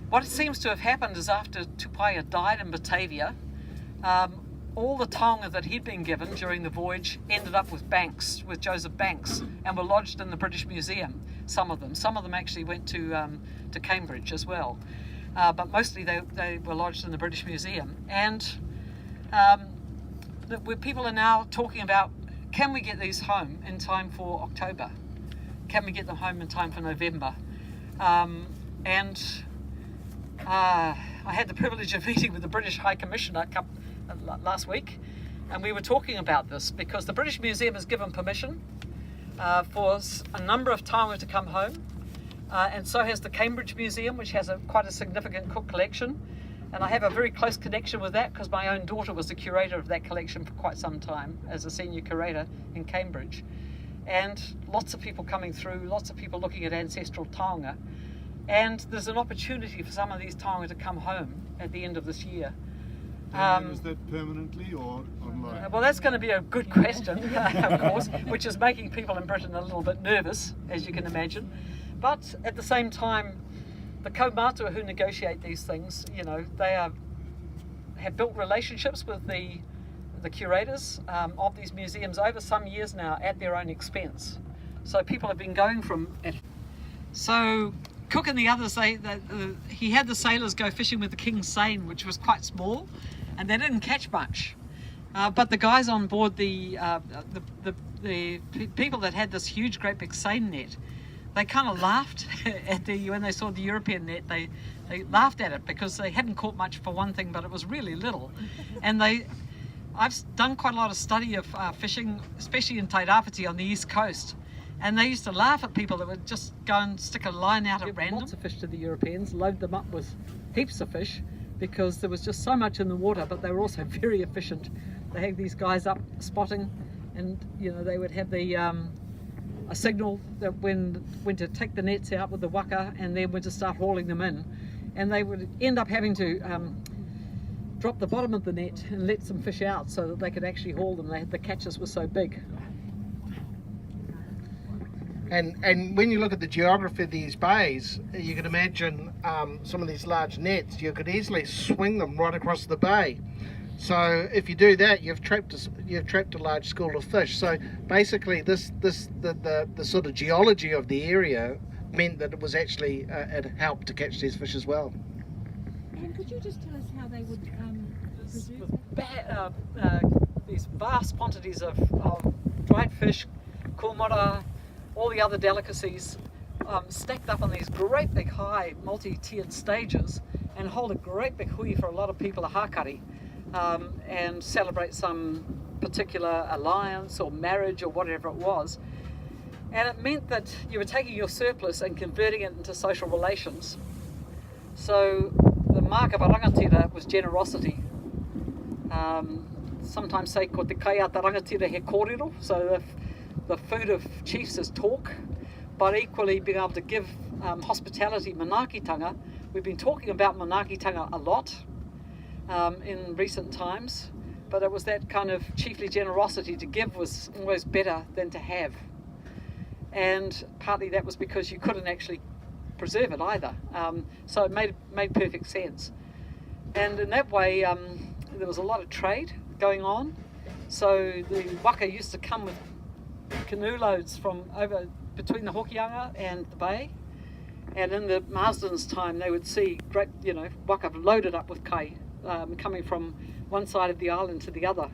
What seems to have happened is after Tupaia died in Batavia, all the taonga that he'd been given during the voyage ended up with Joseph Banks, and were lodged in the British Museum. Some of them actually went to Cambridge as well, but mostly they were lodged in the British Museum. And people are now talking about, can we get these home in time for October? Can we get them home in time for November? And I had the privilege of meeting with the British High Commissioner last week, and we were talking about this because the British Museum has given permission for a number of taonga to come home, and so has the Cambridge Museum, which has quite a significant Cook collection, and I have a very close connection with that because my own daughter was the curator of that collection for quite some time as a senior curator in Cambridge. and lots of people coming through, lots of people looking at ancestral taonga. And there's an opportunity for some of these taonga to come home at the end of this year. And is that permanently or online? Well, that's going to be a good question, of course, which is making people in Britain a little bit nervous, as you can imagine. But at the same time, the kaumātua who negotiate these things, you know, they have built relationships with the curators of these museums over some years now at their own expense. So people have been going from it. So Cook and the others, he had the sailors go fishing with the King's seine, which was quite small, and they didn't catch much. But the guys on board, the people that had this huge, great big seine net, they kind of laughed when they saw the European net. They laughed at it because they hadn't caught much for one thing, but it was really little. And I've done quite a lot of study of fishing, especially in Tairāwhiti on the east coast. And they used to laugh at people that would just go and stick a line out at random. Lots of fish to the Europeans, load them up with heaps of fish because there was just so much in the water, but they were also very efficient. They had these guys up spotting, and you know they would have the a signal that when to take the nets out with the waka, and then when to start hauling them in. And they would end up having to drop the bottom of the net and let some fish out so that they could actually haul them. The catches were so big. And when you look at the geography of these bays, you can imagine some of these large nets. You could easily swing them right across the bay. So if you do that, you've trapped a large school of fish. So basically, the sort of geology of the area meant that it was actually it helped to catch these fish as well. And could you just tell us how they would preserve these vast quantities of dried fish, kumara, all the other delicacies stacked up on these great big high multi-tiered stages and hold a great big hui for a lot of people, a hakari, and celebrate some particular alliance or marriage or whatever it was. And it meant that you were taking your surplus and converting it into social relations. So the mark of a rangatira was generosity. Sometimes say ko te kai a te rangatira he kōrero, so the food of chiefs is talk, but equally being able to give hospitality, manaakitanga. We've been talking about manaakitanga a lot in recent times, but it was that kind of chiefly generosity. To give was always better than to have. And partly that was because you couldn't actually preserve it either. So it made perfect sense. And in that way, there was a lot of trade going on. So the waka used to come with canoe loads from over between the Hokianga and the bay, and in the Marsden's time they would see great, waka loaded up with kai coming from one side of the island to the other,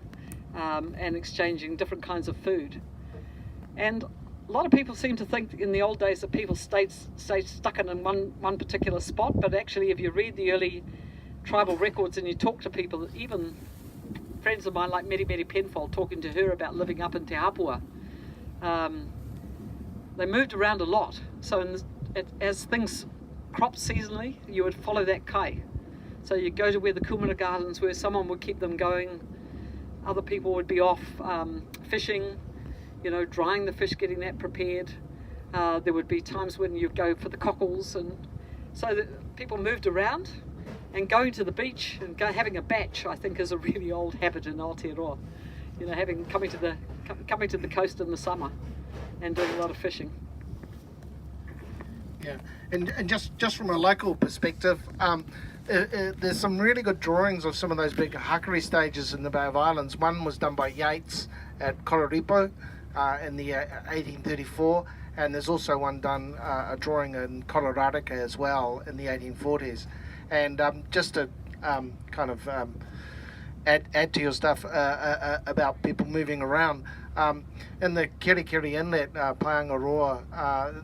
and exchanging different kinds of food. And a lot of people seem to think in the old days that people stayed stuck in one particular spot, but actually if you read the early tribal records and you talk to people, even friends of mine like Meri Penfold, talking to her about living up in Te Hapua, they moved around a lot. So as things cropped seasonally, you would follow that kai. So you'd go to where the kumara gardens were, someone would keep them going, other people would be off fishing, drying the fish, getting that prepared. There would be times when you'd go for the cockles, and so that people moved around. And going to the beach and having a batch, I think, is a really old habit in Aotearoa. Coming to the coast in the summer and doing a lot of fishing. Yeah, and just from a local perspective, there's some really good drawings of some of those big hakari stages in the Bay of Islands. One was done by Yates at Kororipo in the 1834, and there's also one done, a drawing in Koloradika as well in the 1840s. And just to kind of add to your stuff about people moving around, in the Kirikiri Inlet, Paengaroa,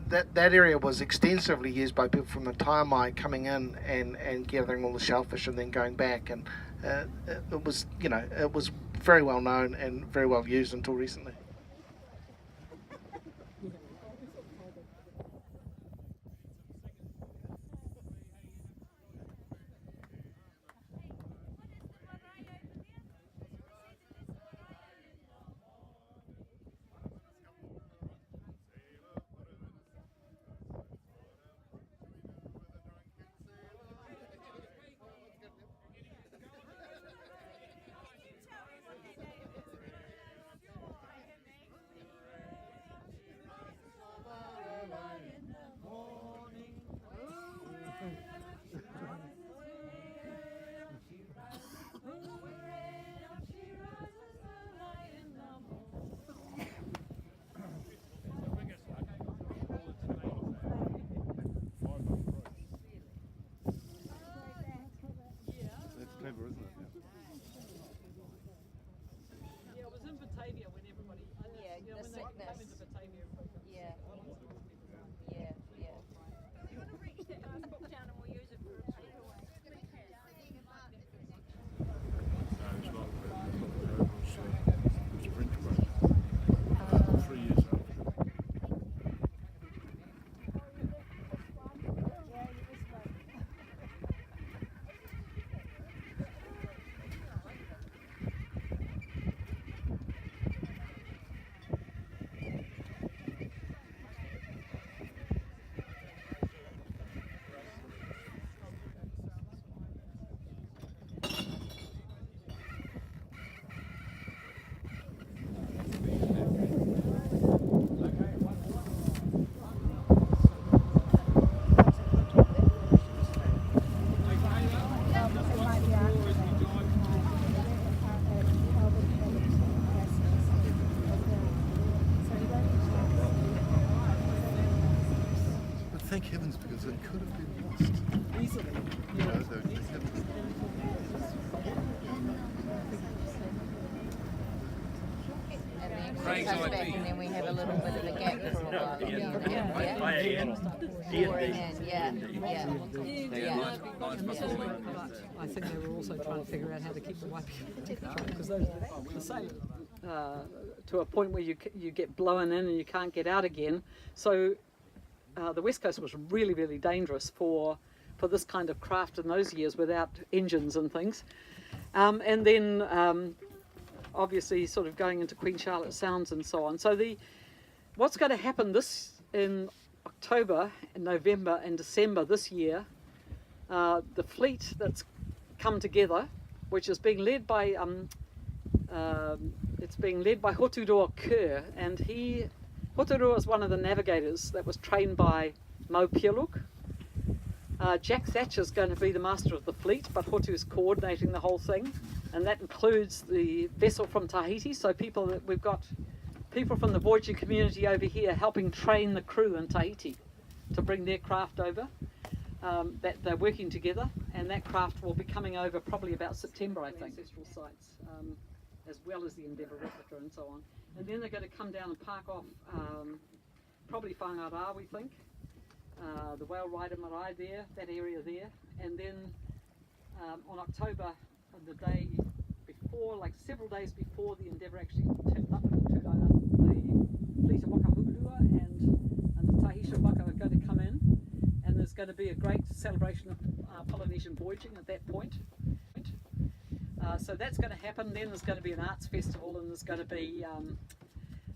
that area was extensively used by people from the Taimai coming in and gathering all the shellfish and then going back. And it was very well known and very well used until recently. Batavia when everybody, Yeah, you know, the when they came sickness. into Batavia. Yeah. Yeah, yeah. You want to reach that last book down and we'll use it for a takeaway. No, it's not. It was a French boat. 3 years old. But thank heavens, because it could have been lost. Easily. You know, they haven't. And then Craig's comes idea. back and then we have a little bit of a gap for a while. Beforehand, yeah. I think they were also trying to figure out how to keep the wiping because the same to a point where you get blown in and you can't get out again. So the West Coast was really, really dangerous for this kind of craft in those years without engines and things. And then obviously sort of going into Queen Charlotte Sounds and so on. So what's going to happen in October, and November and December this year, the fleet that's come together, which is being led by Hoturoa Kerr, and Hoturoa is one of the navigators that was trained by Mo Pieluk. Jack Thatcher's going to be the master of the fleet, but Hotu's coordinating the whole thing, and that includes the vessel from Tahiti. So we've got people from the voyaging community over here helping train the crew in Tahiti to bring their craft over. That they're working together, and that craft will be coming over probably about September, I think. Ancestral sites, as well as the Endeavour replica and so on. And then they're going to come down and park off probably Whangara, we think. The Whale Rider Marae there, that area there. And then on October, the day before, like several days before the Endeavour actually turned up in Tunauna, the fleet of Wakahurua and the Tahitian Waka are going to come in. And there's going to be a great celebration of Polynesian voyaging at that point. So that's going to happen. Then there's going to be an arts festival, and there's going to be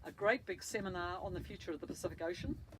a great big seminar on the future of the Pacific Ocean.